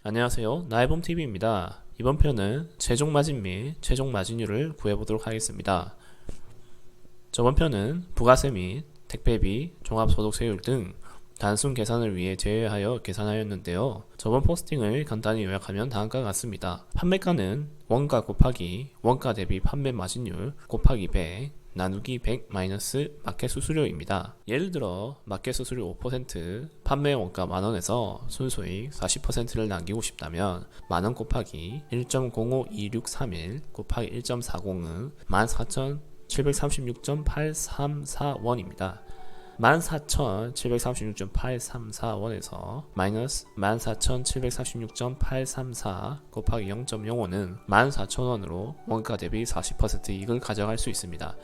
안녕하세요. 나이봄TV입니다. 이번 편은 최종 마진 및 최종 마진율을 구해보도록 하겠습니다. 저번 편은 부가세 및 택배비, 종합소득세율 등 단순 계산을 위해 제외하여 계산하였는데요. 저번 포스팅을 간단히 요약하면 다음과 같습니다. 판매가는 원가 곱하기 원가 대비 판매 마진율 곱하기 100 나누기 100 마이너스 마켓 수수료입니다. 예를 들어 마켓 수수료 5%, 판매 원가 만원에서 순수익 40%를 남기고 싶다면 만원 곱하기 1.052631 곱하기 1.40은 14,736.834원입니다. 14,736.834원에서 마이너스 14,736.834 곱하기 0.05는 14,000원으로 원가 대비 40% 이익을 가져갈 수 있습니다.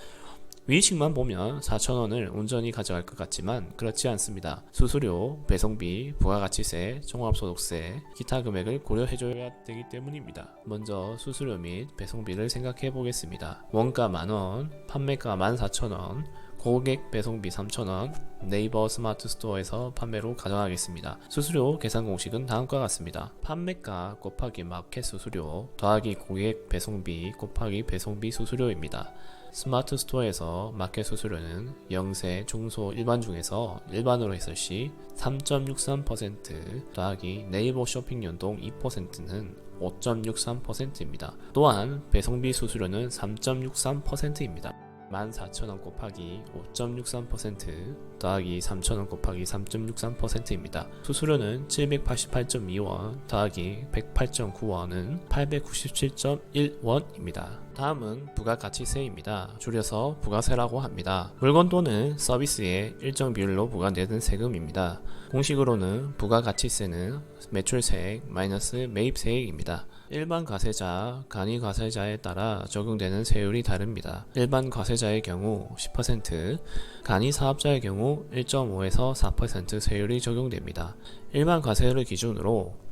위식만 보면 4,000원을 온전히 가져갈 것 같지만 그렇지 않습니다. 수수료, 배송비, 부가가치세, 종합소득세, 기타 금액을 고려해줘야 되기 때문입니다. 먼저 수수료 및 배송비를 생각해 보겠습니다. 원가 만원, 판매가 14,000원, 고객 배송비 3,000원, 네이버 스마트 스토어에서 판매로 가정하겠습니다. 수수료 계산 공식은 다음과 같습니다. 판매가 곱하기 마켓 수수료 더하기 고객 배송비 곱하기 배송비 수수료입니다. 스마트 스토어에서 마켓 수수료는 영세, 중소, 일반 중에서 일반으로 했을 시 3.63% 더하기 네이버 쇼핑 연동 2%는 5.63%입니다. 또한 배송비 수수료는 3.63%입니다. 14,000원 곱하기 5.63% 더하기 3,000원 곱하기 3.63%입니다. 수수료는 788.2원 더하기 108.9원은 897.1원입니다. 다음은 부가가치세입니다. 줄여서 부가세라고 합니다. 물건 또는 서비스에 일정 비율로 부과되는 세금입니다. 공식으로는 부가가치세는 매출세액 마이너스 매입세액입니다. 일반 과세자, 간이 과세자에 따라 적용되는 세율이 다릅니다. 일반 과세자의 경우 10%, 간이 사업자의 경우 1.5에서 4% 세율이 적용됩니다. 일반 과세를 기준으로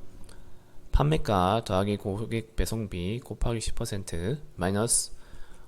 판매가 더하기 고객 배송비 곱하기 10% 마이너스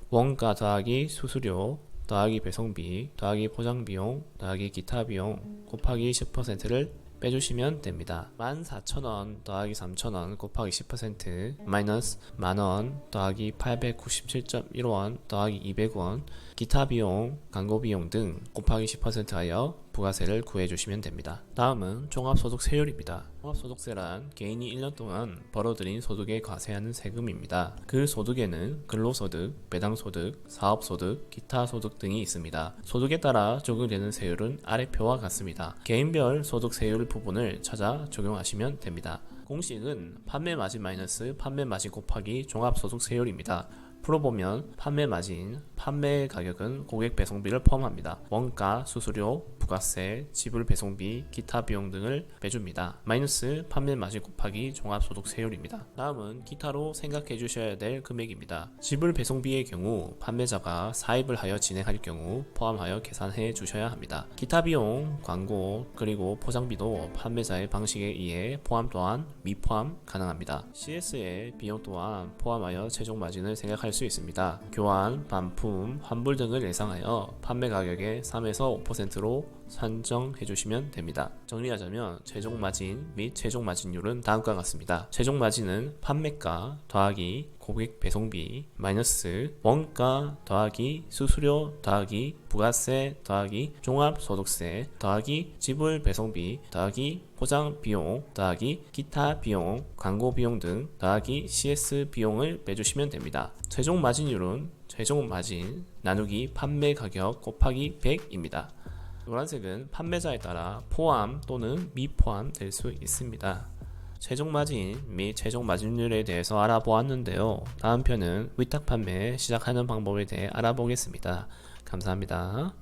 원가 더하기 수수료 더하기 배송비 더하기 포장비용 더하기 기타 비용 곱하기 10%를 빼주시면 됩니다. 14,000원 더하기 3,000원 곱하기 10% 마이너스 만원 더하기 897.1원 더하기 200원 기타 비용, 광고 비용 등 곱하기 10% 하여 부가세를 구해주시면 됩니다. 다음은 종합소득세율입니다. 종합소득세란 개인이 1년 동안 벌어들인 소득에 과세하는 세금입니다. 그 소득에는 근로소득, 배당소득, 사업소득, 기타 소득 등이 있습니다. 소득에 따라 적용되는 세율은 아래 표와 같습니다. 개인별 소득세율 부분을 찾아 적용하시면 됩니다. 공식은 판매 마진 마이너스 판매 마진 곱하기 종합소득세율입니다. 풀어보면 판매 마진, 판매 가격은 고객 배송비를 포함합니다. 원가, 수수료, 부가세, 지불 배송비, 기타 비용 등을 빼줍니다. 마이너스 판매 마진 곱하기 종합소득세율입니다. 다음은 기타로 생각해 주셔야 될 금액입니다. 지불 배송비의 경우 판매자가 사입을 하여 진행할 경우 포함하여 계산해 주셔야 합니다. 기타 비용, 광고, 그리고 포장비도 판매자의 방식에 의해 포함 또한 미포함 가능합니다. CS의 비용 또한 포함하여 최종 마진을 생각할 수 있습니다. 교환, 반품, 환불 등을 예상하여 판매 가격의 3에서 5%로 산정해 주시면 됩니다. 정리하자면 최종 마진 및 최종 마진율은 다음과 같습니다. 최종 마진은 판매가 더하기 고객 배송비 마이너스 원가 더하기 수수료 더하기 부가세 더하기 종합소득세 더하기 지불 배송비 더하기 포장 비용 더하기 기타 비용, 광고 비용 등 더하기 CS 비용을 빼주시면 됩니다. 최종 마진율은 최종 마진 나누기 판매 가격 곱하기 100입니다. 노란색은 판매자에 따라 포함 또는 미포함 될 수 있습니다. 최종 마진 및 최종 마진율에 대해서 알아보았는데요. 다음 편은 위탁 판매 시작하는 방법에 대해 알아보겠습니다. 감사합니다.